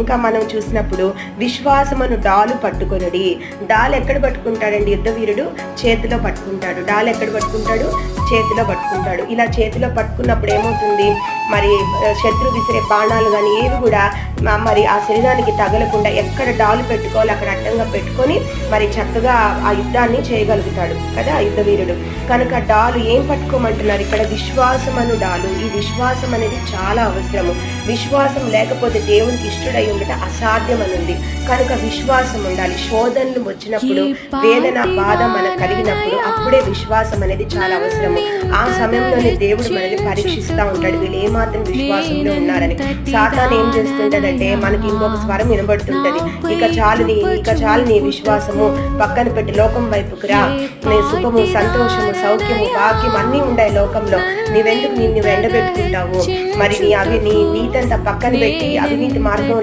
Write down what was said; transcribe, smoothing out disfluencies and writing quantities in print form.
ఇంకా మనం చూసినప్పుడు విశ్వాసమును డాలు పట్టుకొనుడి. డాల్ ఎక్కడ పట్టుకుంటాడండి యుద్ధ వీరుడు? చేతిలో పట్టుకుంటాడు. డాల్ ఎక్కడ పట్టుకుంటాడు? చేతిలో పట్టుకుంటాడు. ఇలా చేతిలో పట్టుకున్నప్పుడు ఏమవుతుంది, మరి శత్రు విసిరే బాణాలు కానీ ఏవి కూడా మరి ఆ శరీరానికి తగలకుండా ఎక్కడ డాలు పెట్టుకోవాలి అక్కడ అడ్డంగా పెట్టుకొని మరి చక్కగా ఆ యుద్ధాన్ని చేయగలుగుతాడు కదా ఆ యుద్ధ వీరుడు. కనుక డాలు ఏం పట్టుకోమంటున్నారు ఇక్కడ? విశ్వాసమను డాలు. ఈ విశ్వాసం అనేది చాలా అవసరము. విశ్వాసం లేకపోతే దేవునికి ఇష్టడై ఉండట అసాధ్యం అని ఉంది. కనుక విశ్వాసం ఉండాలి. శోధనలు వచ్చినప్పుడు, వేదన బాధ మనకు కలిగినప్పుడు అప్పుడే విశ్వాసం అనేది చాలా అవసరము. ఆ సమయంలోనే దేవుడు మనల్ని పరీక్షిస్తూ ఉంటాడు, వీళ్ళు ఏమాత్రం విశ్వాసంలో ఉన్నారని. సాతాను ఏం చేస్తుంటదంటే మనకి ఇంకొక స్వరం వినబడుతుంటది, ఇక చాలు నీ విశ్వాసము, పక్కన పెట్టి లోకం వైపుకు రా, నీ సుఖము, సంతోషము, సౌఖ్యము, భాగ్యం అన్నీ ఉన్నాయి లోకంలో, నీవెందుకు నిన్ను ఎండబెట్టుకుంటావు, మరి నీ నీతంతా పక్కన పెట్టి అవినీతి మార్గంలో